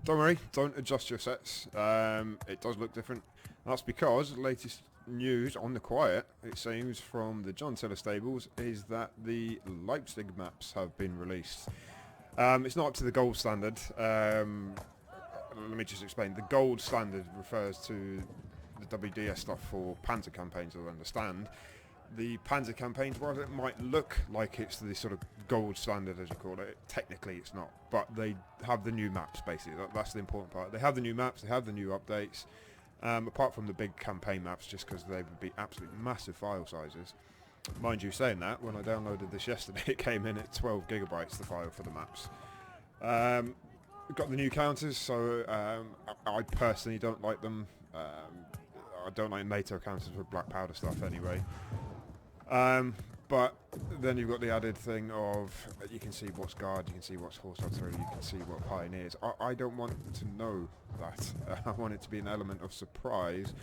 Don't worry, don't adjust your sets. It does look different. That's because latest news on the quiet, it seems, from the John Tiller stables is that the Leipzig maps have been released. It's not up to the gold standard. Let me just explain. The gold standard refers to the WDS stuff for Panzer campaigns, I understand. The Panzer campaigns, while it might look like it's the sort of gold standard, as you call it, technically it's not. But they have the new maps, basically. That's the important part. They have the new maps, they have the new updates. Apart from the big campaign maps, just because they would be absolutely massive file sizes. Mind you, saying that, when I downloaded this yesterday, it came in at 12 gigabytes, the file for the maps. We've got the new counters, so I personally don't like them. I don't like NATO counters with black powder stuff anyway. But then you've got the added thing of you can see what's guard, you can see what's horse artillery, you can see what pioneers. I don't want to know that. I want it to be an element of surprise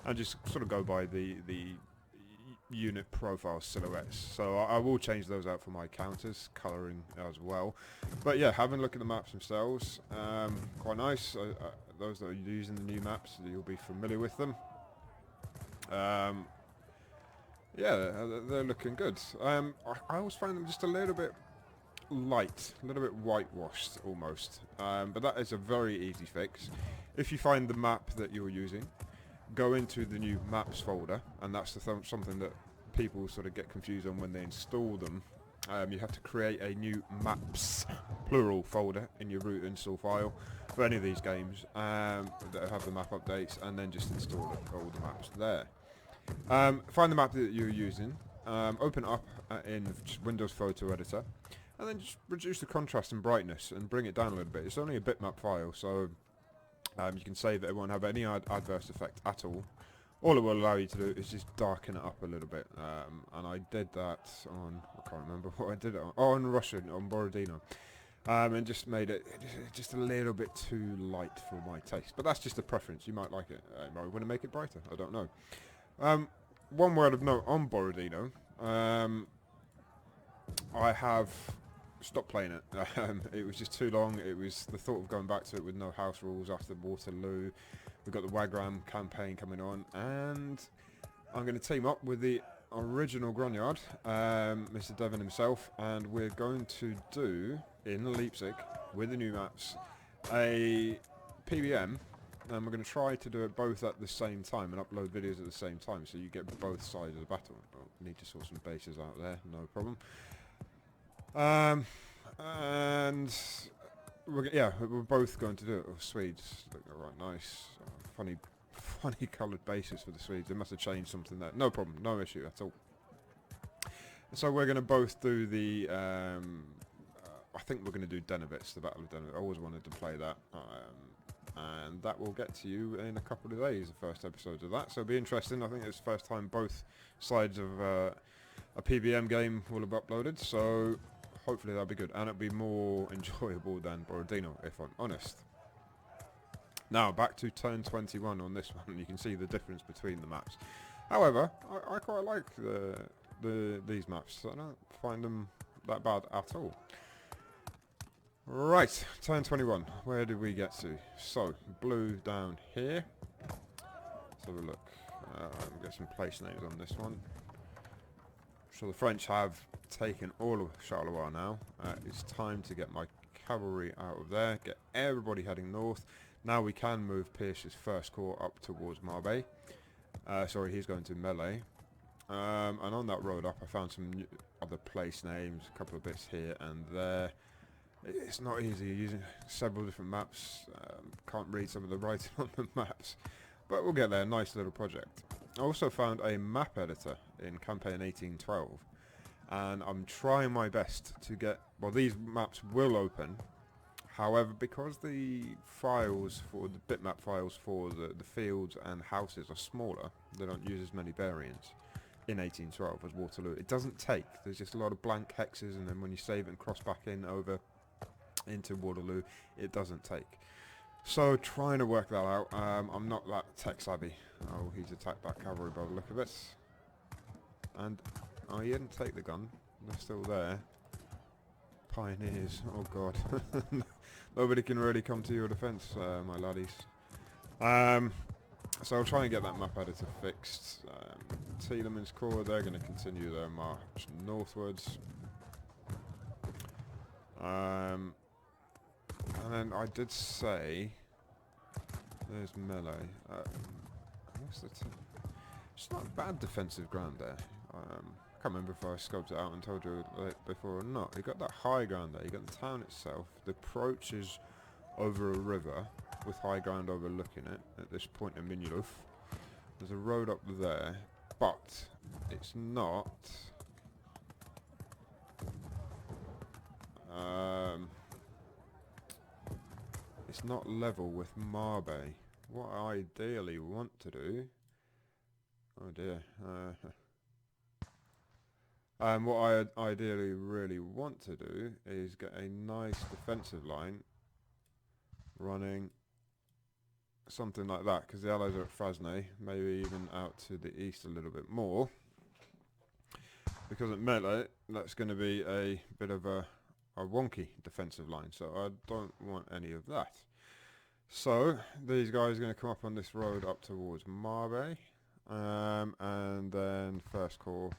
and just sort of go by the unit profile silhouettes. So I will change those out for my counters, colouring as well. But yeah, having a look at the maps themselves, quite nice. Those that are using the new maps, you'll be familiar with them. Yeah, they're looking good. I always find them just a little bit light, a little bit whitewashed almost. But that is a very easy fix. If you find the map that you're using, go into the new maps folder, and that's something that people sort of get confused on when they install them. You have to create a new maps, plural, folder in your root install file for any of these games that have the map updates, and then just install all the maps there. Find the map that you're using, open it up in Windows Photo Editor, and then just reduce the contrast and brightness and bring it down a little bit. It's only a bitmap file, so you can save that it won't have any adverse effect at all. All it will allow you to do is just darken it up a little bit, and I did that on, I can't remember what I did it on, on Russian, on Borodino, and just made it just a little bit too light for my taste. But that's just a preference. You might like it. You might want to make it brighter. I don't know. One word of note on Borodino, I have stopped playing it. It was just too long. It was the thought of going back to it with no house rules after Waterloo. We've got the Wagram campaign coming on, and I'm going to team up with the original Grognard, Mr. Devon himself, and we're going to do, in Leipzig, with the new maps, a PBM. And we're going to try to do it both at the same time and upload videos at the same time, so you get both sides of the battle. Oh, need to sort some bases out there, no problem. And we're both going to do it. Oh, Swedes look right nice. Funny coloured bases for the Swedes. They must have changed something there. No problem, no issue at all. So we're going to both do the. I think we're going to do Denovitz, the Battle of Denovitz. I always wanted to play that. And that will get to you in a couple of days, the first episode of that. So it'll be interesting. I think it's the first time both sides of a PBM game will have uploaded. So hopefully that'll be good. And it'll be more enjoyable than Borodino, if I'm honest. Now, back to turn 21 on this one. You can see the difference between the maps. However, I quite like these maps. I don't find them that bad at all. Right, turn 21. Where did we get to? So, blue down here. Let's have a look. Get some place names on this one. So the French have taken all of Charleroi now. It's time to get my cavalry out of there. Get everybody heading north. Now we can move Pierce's first corps up towards Marbais. Sorry, he's going to Melee. And on that road up, I found some other place names. A couple of bits here and there. It's not easy using several different maps. Can't read some of the writing on the maps, but we'll get there. Nice little project. I also found a map editor in campaign 1812, and I'm trying my best to get. Well, these maps will open. However, because the files for the bitmap files for the fields and houses are smaller, they don't use as many variants in 1812 as Waterloo. It doesn't take. There's just a lot of blank hexes, and then when you save it and cross back in over into Waterloo, it doesn't take. So trying to work that out. I'm not that tech savvy. Oh, he's attacked that cavalry by the look of it. And he didn't take the gun. They're still there. Pioneers. Oh god. nobody can really come to your defence, my laddies. So I'll try and get that map editor fixed. Tielemans Corps, they're going to continue their march northwards. And then I did say, there's melee. What's the it's not a bad defensive ground there. I can't remember if I scoped it out and told you before or not. You got that high ground there. You got the town itself. The approach is over a river with high ground overlooking it at this point in Minuluf. There's a road up there, but it's not level with Marbay. What I ideally want to do, oh dear, what I ideally really want to do is get a nice defensive line running something like that, because the Allies are at Frasne, maybe even out to the east a little bit more, because at melee that's going to be a bit of a wonky defensive line, so I don't want any of that. So these guys are going to come up on this road up towards Marbay, and then First Corps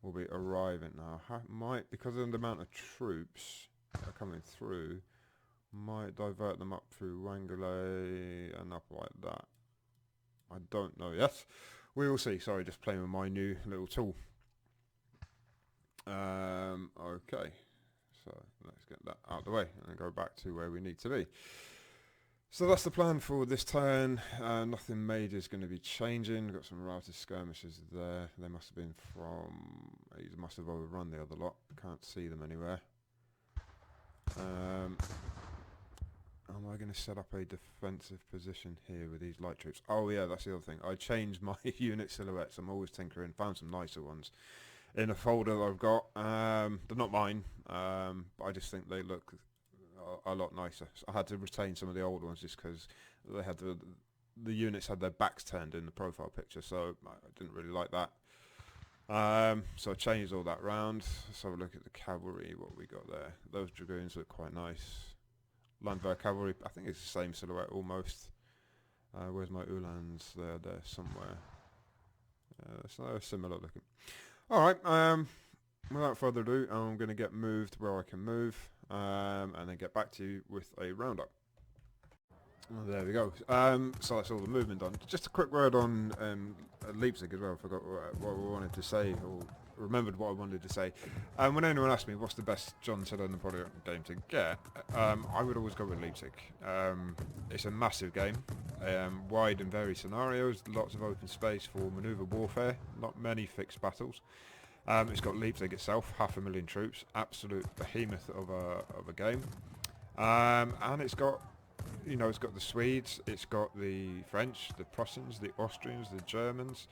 will be arriving now. Might, because of the amount of troops that are coming through, might divert them up through Wangele and up like that. I don't know yet. We will see. Sorry, just playing with my new little tool. Okay, so let's get that out of the way and go back to where we need to be. So that's the plan for this turn. Nothing major is going to be changing. We've got some routed skirmishes there. They must have been from... He must have overrun the other lot. Can't see them anywhere. Am I going to set up a defensive position here with these light troops? Oh yeah, that's the other thing. I changed my unit silhouettes. I'm always tinkering. Found some nicer ones in a folder that I've got. They're not mine, but I just think they look a lot nicer. So I had to retain some of the old ones just because they had the units had their backs turned in the profile picture, so I didn't really like that. So I changed all that round. Let's have a look at the cavalry, what we got there. Those dragoons look quite nice. Landwehr cavalry, I think it's the same silhouette almost. Where's my Uhlans? They're somewhere. So similar looking. Alright, without further ado, I'm going to get moved where I can move, and then get back to you with a roundup. Oh, there we go. So that's all the movement done. Just a quick word on Leipzig as well. I forgot what I wanted to say, or remembered what I wanted to say. When anyone asks me what's the best John Tiller Napoleonic game to get, I would always go with Leipzig. It's a massive game, wide and varied scenarios, lots of open space for manoeuvre warfare, not many fixed battles. It's got Leipzig itself, 500,000 troops, absolute behemoth of a game, and it's got, you know, it's got the Swedes, it's got the French, the Prussians, the Austrians, the Germans,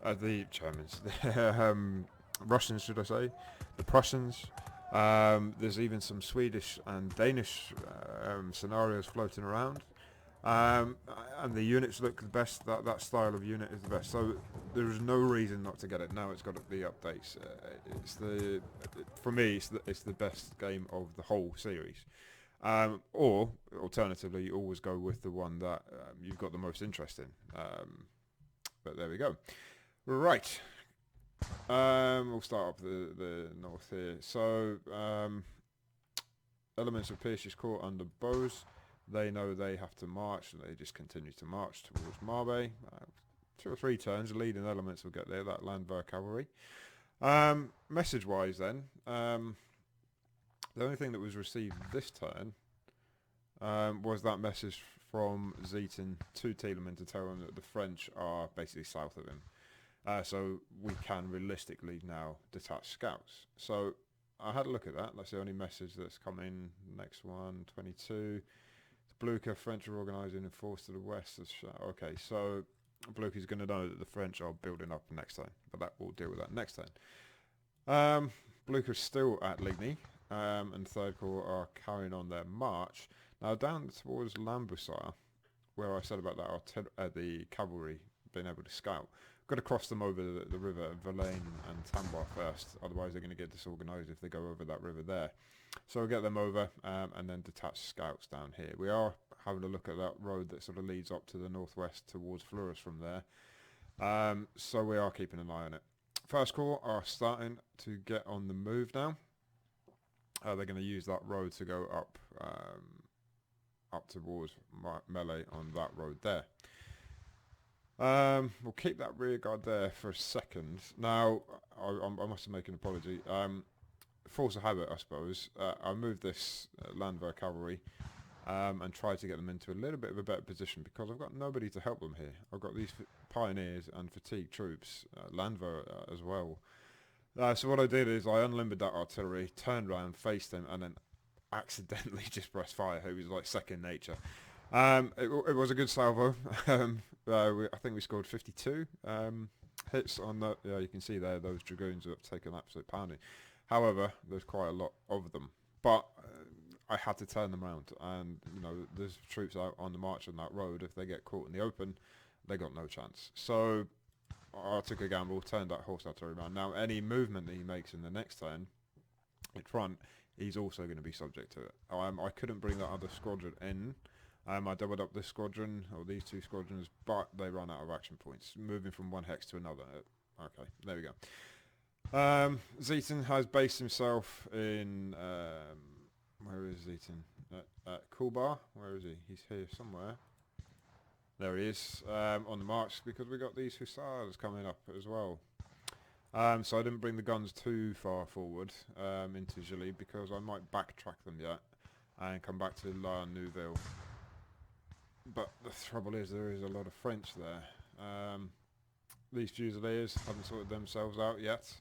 the Russians, should I say, the Prussians. There's even some Swedish and Danish scenarios floating around, and the units look the best. That style of unit is the best. So there is no reason not to get it. Now it's got the updates. For me, it's the best game of the whole series. Or alternatively, you always go with the one that you've got the most interest in. But there we go. Right. We'll start up the north here. So elements of Pierce's Corps under Bose, they know they have to march, and they just continue to march towards Marbay. 2 or 3 turns, the leading elements will get there, that Landwehr cavalry. Message-wise then, the only thing that was received this turn was that message from Zieten to Tielemans to tell him that the French are basically south of him. So we can realistically now detach scouts. So I had a look at that. That's the only message that's come in. Next one, 22. Blucher, French are organising a force to the west. Okay, so Blucher's going to know that the French are building up next time, but we'll deal with that next time. Blucher's still at Ligny, and Third Corps are carrying on their march. Now down towards Lambersart, where I said about that the cavalry been able to scout. Got to cross them over the river Verlaine and Tambar first, otherwise they're going to get disorganised if they go over that river there. So we'll get them over and then detach scouts down here. We are having a look at that road that sort of leads up to the northwest towards Fleurus from there. So we are keeping an eye on it. First Corps are starting to get on the move now. They're going to use that road to go up towards Melee on that road there. We'll keep that rear guard there for a second. Now, I must make an apology. Force of habit, I suppose. I moved this Landwehr cavalry and tried to get them into a little bit of a better position because I've got nobody to help them here. I've got these pioneers and fatigue troops, Landwehr as well. So what I did is I unlimbered that artillery, turned around, faced him, and then accidentally just pressed fire. It was like second nature. It was a good salvo. I think we scored 52 hits on that. Yeah, you can see there those dragoons have taken absolute pounding. However, there's quite a lot of them. But I had to turn them around, and you know, there's troops out on the march on that road. If they get caught in the open, they got no chance. So I took a gamble, turned that horse artillery around. Now, any movement that he makes in the next turn in front, he's also going to be subject to it. I couldn't bring that other squadron in. I doubled up this squadron, or these two squadrons, but they ran out of action points, moving from one hex to another. Okay, there we go. Zeton has based himself in... where is Zeton? Kulbar? Where is he? He's here somewhere. There he is, on the march, because we got these hussars coming up as well. So I didn't bring the guns too far forward into Gilly, because I might backtrack them yet and come back to La Neuville. But the trouble is, there is a lot of French there. These Fusiliers haven't sorted themselves out yet.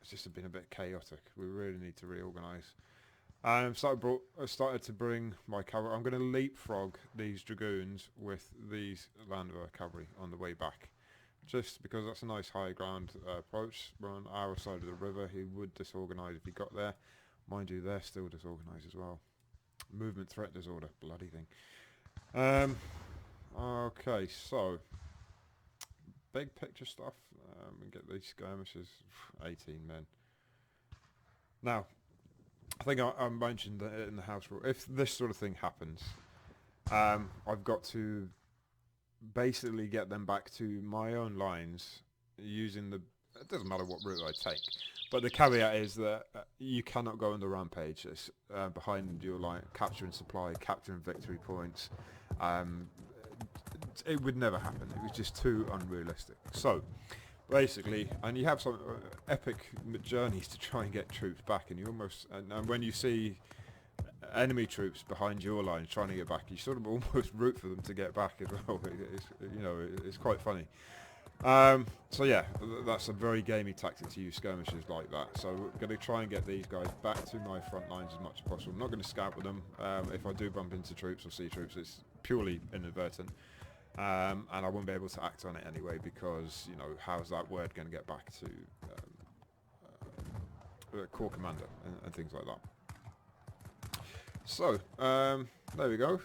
It's just been a bit chaotic. We really need to reorganise. I started to bring my cavalry. I'm going to leapfrog these dragoons with these Landwehr cavalry on the way back, just because that's a nice high ground approach. We're on our side of the river. He would disorganise if he got there. Mind you, they're still disorganised as well. Movement threat disorder, bloody thing. Okay, so big picture stuff. We get these skirmishes. 18 men. Now, I think I mentioned that in the house rule, if this sort of thing happens, I've got to basically get them back to my own lines using the... It doesn't matter what route I take, but the caveat is that you cannot go on the rampage. It's behind your line, capturing supply, capturing victory points. It would never happen. It was just too unrealistic. So, basically, and you have some epic journeys to try and get troops back, and you almost... And when you see enemy troops behind your lines trying to get back, you sort of almost root for them to get back as well. It's quite funny. So yeah, that's a very gamey tactic to use skirmishes like that. So we're going to try and get these guys back to my front lines as much as possible. I'm not going to scout with them. If I do bump into troops or see troops, it's purely inadvertent. And I won't be able to act on it anyway, because, you know, how's that word going to get back to Corps Commander and things like that. So, there we go.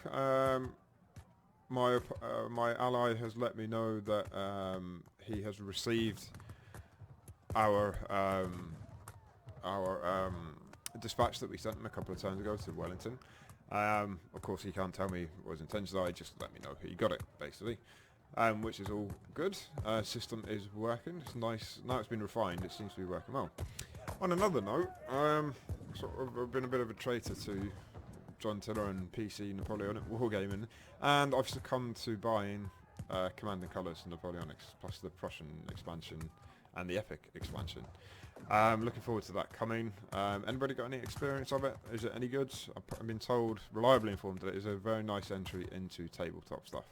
My ally has let me know that he has received our dispatch that we sent him a couple of times ago to Wellington. Of course, he can't tell me what his intentions are. He just let me know he got it, basically, which is all good. System is working. It's nice. Now it's been refined, it seems to be working well. On another note, I've been a bit of a traitor to John Tiller and PC Napoleonic Wargaming, and I've succumbed to buying Commanding Colours Napoleonics, plus the Prussian expansion and the Epic expansion. Looking forward to that coming. Anybody got any experience of it? Is it any good? I've been told, reliably informed, that it is a very nice entry into tabletop stuff.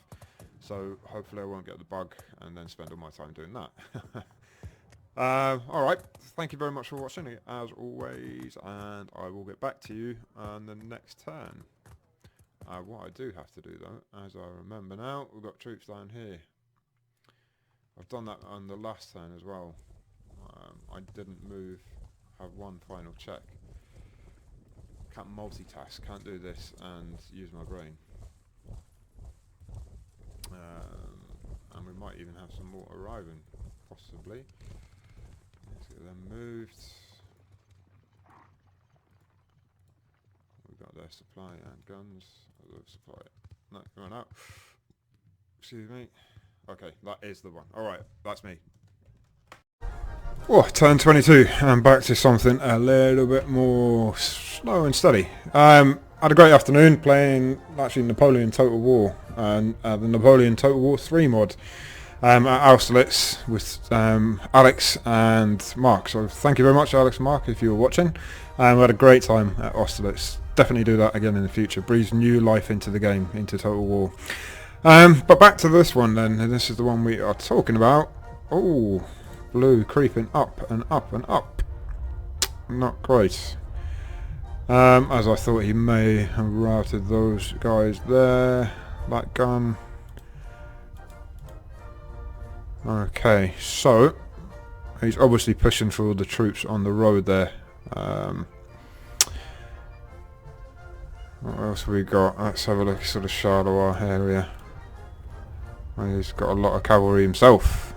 So hopefully I won't get the bug and then spend all my time doing that. Alright, thank you very much for watching, as always, and I will get back to you on the next turn. What I do have to do, though, as I remember now, we've got troops down here. I've done that on the last turn as well. I didn't have one final check. Can't multitask, can't do this and use my brain. even have some more arriving, possibly. Let's get them moved. We've got their supply and guns. Supply. No, run out. Excuse me. Okay, that is the one. Alright, that's me. Oh, turn 22. I'm back to something a little bit more slow and steady. Had a great afternoon playing actually Napoleon Total War and the Napoleon Total War 3 mod at Austerlitz with Alex and Mark. So thank you very much, Alex and Mark, if you were watching. We had a great time at Austerlitz. Definitely do that again in the future. Breathes new life into the game, into Total War. But back to this one then, and this is the one we are talking about. Oh, blue creeping up and up and up. Not great. As I thought he may have routed those guys there. That gun. Okay, so he's obviously pushing for all the troops on the road there. What else have we got? Let's have a look at sort of Charleroi area. Well, he's got a lot of cavalry himself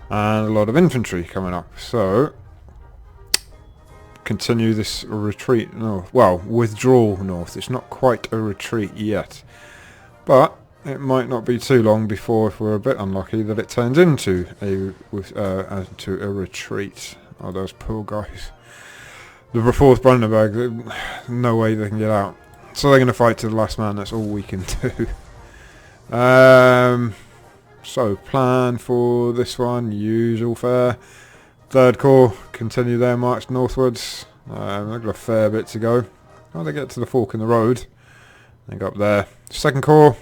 and a lot of infantry coming up. So continue this retreat north. Well, withdrawal north. It's not quite a retreat yet, but it might not be too long before, if we're a bit unlucky, that it turns into a retreat. Oh, those poor guys. The fourth Brandenburg, no way they can get out. So they're going to fight to the last man. That's all we can do. So plan for this one, usual fare. Third Corps continue their march northwards. They've got a fair bit to go. Oh, they get to the fork in the road. They go up there. Second Corps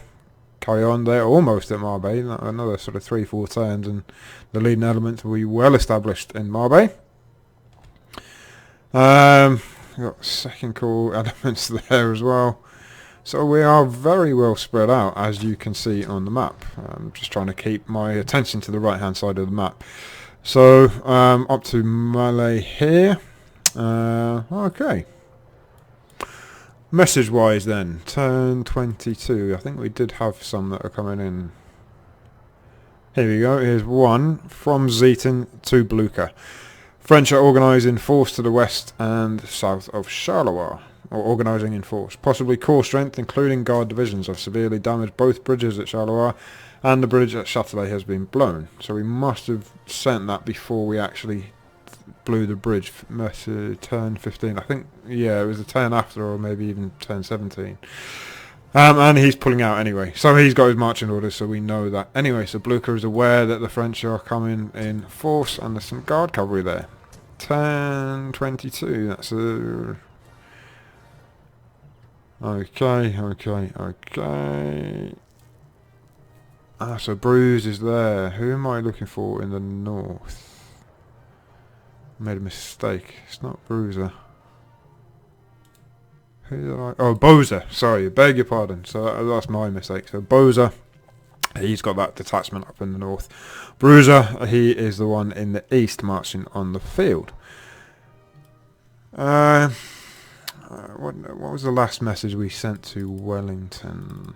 carry on. They're almost at Marbais. Another sort of 3-4 turns, and the leading elements will be well established in Marbais. Got Second Corps elements there as well. So we are very well spread out, as you can see on the map. I'm just trying to keep my attention to the right hand side of the map. So up to Malay here. Okay. Message wise then, turn 22. I think we did have some that are coming in. Here we go. Here's one from Zeaton to Blucher. French are organising force to the west and south of Charleroi, or organising in force. Possibly corps strength, including guard divisions, have severely damaged both bridges at Charleroi, and the bridge at Châtelet has been blown. So we must have sent that before we actually blew the bridge. Turn 15. I think, yeah, it was a turn after, or maybe even turn 17. And he's pulling out anyway. So he's got his marching orders, so we know that. Anyway, so Blucher is aware that the French are coming in force, and there's some guard cavalry there. Turn 22. That's a... Okay. Ah, so Bruce is there. Who am I looking for in the north? Made a mistake. It's not Bruiser. Who did I... Oh, Boza. Sorry, beg your pardon. So that's my mistake. So Boza, he's got that detachment up in the north. Bruiser, he is the one in the east marching on the field. What was the last message we sent to Wellington?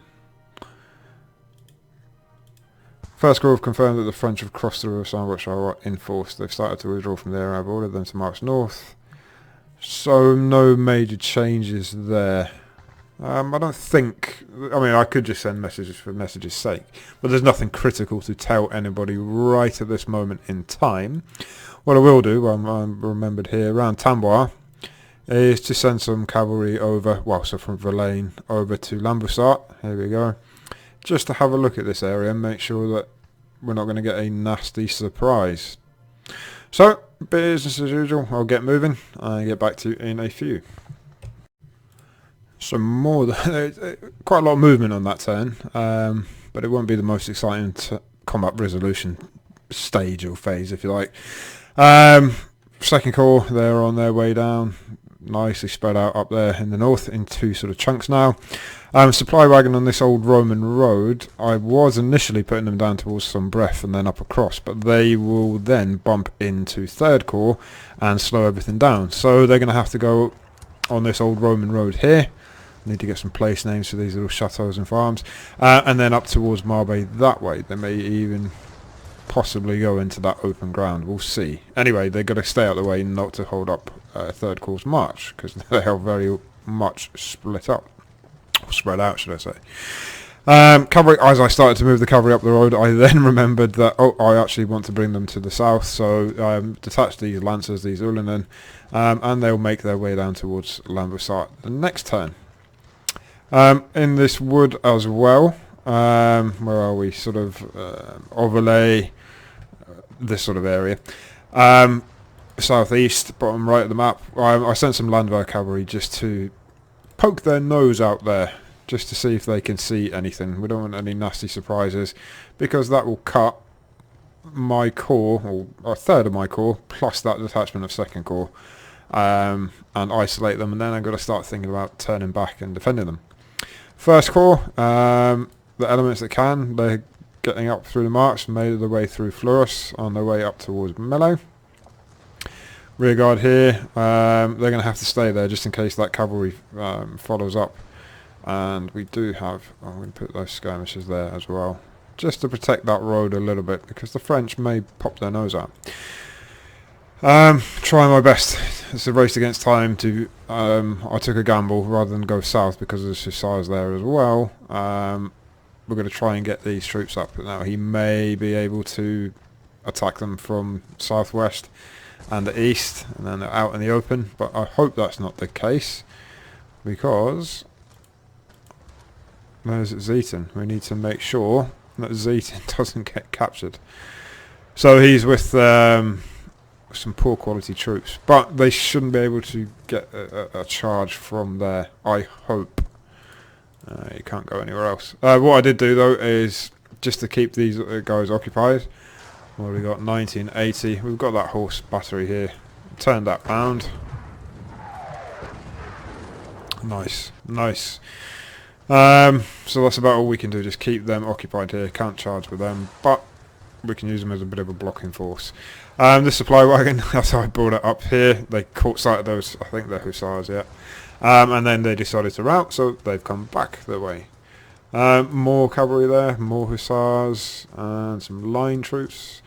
First Corps have confirmed that the French have crossed the river Saint-Roch in force. They've started to withdraw from there. I've ordered them to march north. So no major changes there. I don't think... I mean, I could just send messages for messages' sake, but there's nothing critical to tell anybody right at this moment in time. What I will do, I'm remembered here, around Tambois, is to send some cavalry over, well, so from Verlaine over to Lamboussat. Here we go. Just to have a look at this area and make sure that we're not going to get a nasty surprise. So, business as usual. I'll get moving and get back to you in a few. So more than, quite a lot of movement on that turn, but it won't be the most exciting combat resolution stage or phase, if you like. Second Corps, they're on their way down, nicely spread out up there in the north in two sort of chunks now. Supply wagon on this old Roman road, I was initially putting them down towards Sombref and then up across, but they will then bump into Third Corps and slow everything down. So they're going to have to go on this old Roman road here. Need to get some place names for these little chateaux and farms, and then up towards Marbais that way. They may even possibly go into that open ground. We'll see. Anyway, they've got to stay out of the way, not to hold up Third Corps march, because they are very much split up. Or spread out, should I say. Cavalry, as I started to move the cavalry up the road, I then remembered that, I actually want to bring them to the south, so detached these lancers, these Ulinen, and they'll make their way down towards Lambusart the next turn. In this wood as well, where are we? Sort of overlay, this sort of area. Southeast, bottom right of the map. I sent some Landwehr cavalry just to poke their nose out there, just to see if they can see anything. We don't want any nasty surprises, because that will cut my corps, or a third of my corps, plus that detachment of Second Corps, and isolate them, and then I've got to start thinking about turning back and defending them. First Corps, the elements that can, they're getting up through the march, made their way through Fleurus, on their way up towards Mello. Rearguard here, they're going to have to stay there just in case that cavalry follows up. And we do have, I'm going to put those skirmishers there as well, just to protect that road a little bit, because the French may pop their nose out. Trying my best. It's a race against time to, I took a gamble rather than go south because there's hussars there as well. We're going to try and get these troops up. Now he may be able to attack them from southwest and the east, and then they're out in the open, but I hope that's not the case, because there's Zeaton. We need to make sure that Zeaton doesn't get captured. So he's with some poor quality troops, but they shouldn't be able to get a charge from there, I hope. You can't go anywhere else. What I did do though is just to keep these guys occupied. Well, we got 1980. We've got that horse battery here. Turn that round. Nice, nice. So that's about all we can do, just keep them occupied here, can't charge with them, but we can use them as a bit of a blocking force. The supply wagon, that's how I brought it up here. They caught sight of those, I think they're hussars, yeah. And then they decided to rout, so they've come back their way. More cavalry there, more hussars, and some line troops.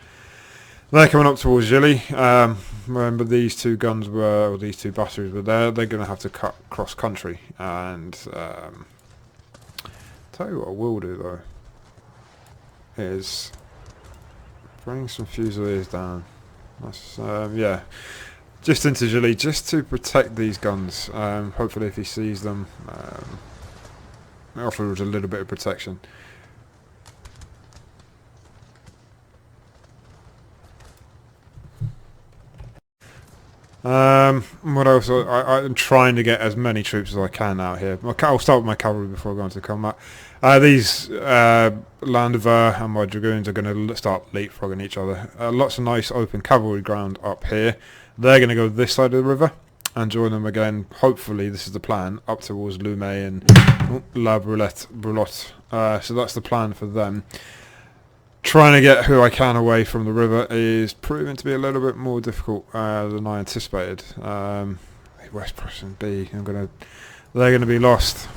They're coming up towards Gilly. Remember these two guns were, or these two batteries were there, they're going to have to cut cross country, and tell you what I will do though, is bring some Fusiliers down. That's, yeah, just into Gilly, just to protect these guns. Hopefully if he sees them, it offers a little bit of protection. What else? I'm trying to get as many troops as I can out here. I'll start with my cavalry before I go into combat. These Landwehr and my dragoons are going to start leapfrogging each other. Lots of nice open cavalry ground up here. They're going to go this side of the river and join them again. Hopefully, this is the plan, up towards Lumey and La Brulotte. So that's the plan for them. Trying to get who I can away from the river is proving to be a little bit more difficult than I anticipated. West Prussian B, they're going to be lost,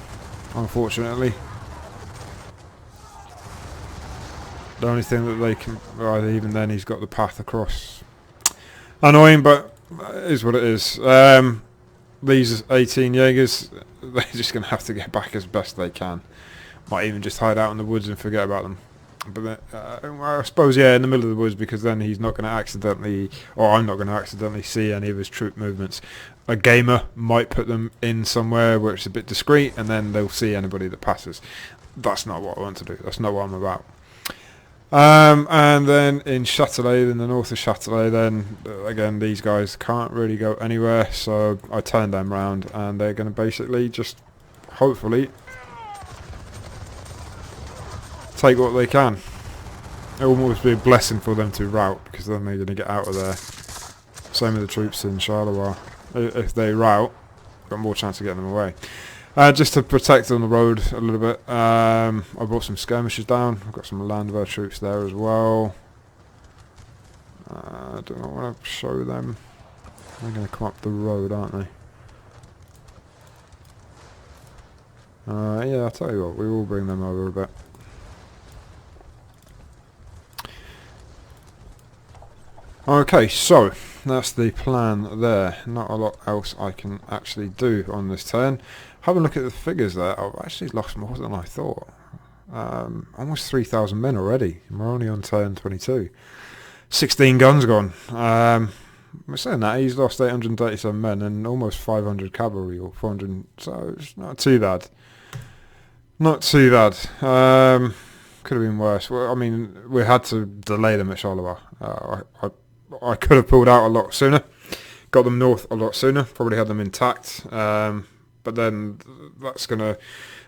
unfortunately. The only thing that they can, well, even then he's got the path across. Annoying, but it is what it is. These 18 Jaegers, they're just going to have to get back as best they can. Might even just hide out in the woods and forget about them. But I suppose, yeah, in the middle of the woods, because then he's not going to accidentally, or I'm not going to accidentally see any of his troop movements. A gamer might put them in somewhere where it's a bit discreet, and then they'll see anybody that passes. That's not what I want to do. That's not what I'm about. And then in Châtelet, in the north of Châtelet, then again these guys can't really go anywhere, so I turned them round, and they're going to basically just, hopefully, take what they can. It will almost be a blessing for them to rout, because then they're going to get out of there. Same with the troops in Charleroi. If they rout, got more chance of getting them away. Just to protect on the road a little bit, I brought some skirmishers down. I've got some Landwehr troops there as well. I do not want to show them. They're going to come up the road, aren't they? Yeah, I'll tell you what, we will bring them over a bit. Okay, so that's the plan there. Not a lot else I can actually do on this turn. Have a look at the figures there. I've actually lost more than I thought. Almost 3,000 men already. We're only on turn 22. 16 guns gone. We're saying that he's lost 837 men and almost 500 cavalry, or 400. So it's not too bad. Not too bad. Could have been worse. Well, I mean, we had to delay them at Charleroi. I could have pulled out a lot sooner, got them north a lot sooner, probably had them intact. But then that's not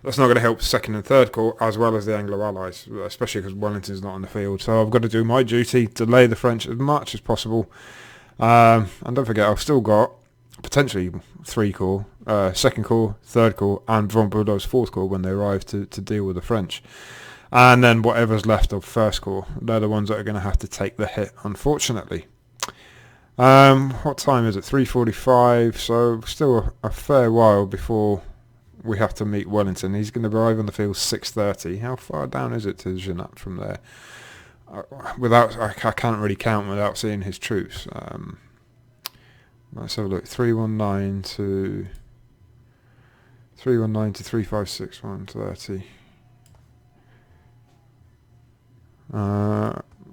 gonna help Second and Third Corps as well as the Anglo Allies, especially because Wellington's not on the field. So I've got to do my duty, delay the French as much as possible. And don't forget, I've still got potentially 3 Corps, Second Corps, Third Corps, and von Boudreau's Fourth Corps when they arrive to deal with the French. And then whatever's left of First Corps, they're the ones that are going to have to take the hit, unfortunately. What time is it? 3:45, so still a fair while before we have to meet Wellington. He's going to arrive on the field 6:30. How far down is it to Genappe from there? I can't really count without seeing his troops. Let's have a look. 319 to 356, 130.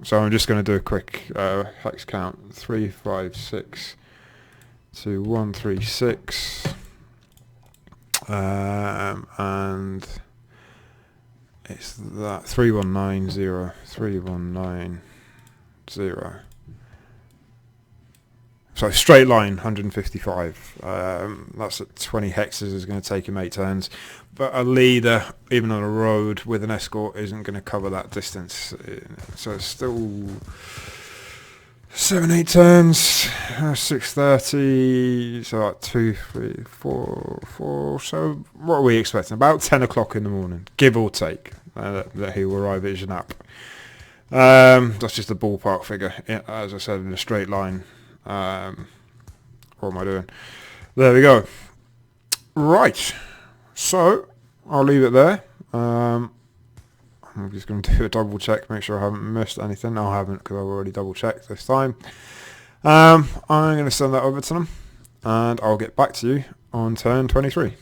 So I'm just going to do a quick hex count. 356 to 136, and it's that 3190. So straight line 155. That's at 20 hexes. Is going to take him 8 turns. But a leader, even on a road with an escort, isn't going to cover that distance. So it's still 7-8 turns, 6:30. So like 2, 3, 4. So what are we expecting? About 10 o'clock in the morning, give or take, that he will arrive at Genappe. That's just a ballpark figure. As I said, in a straight line. What am I doing? There we go. Right. So, I'll leave it there. I'm just going to do a double check, make sure I haven't missed anything. No, I haven't, because I've already double checked this time. I'm going to send that over to them, and I'll get back to you on turn 23.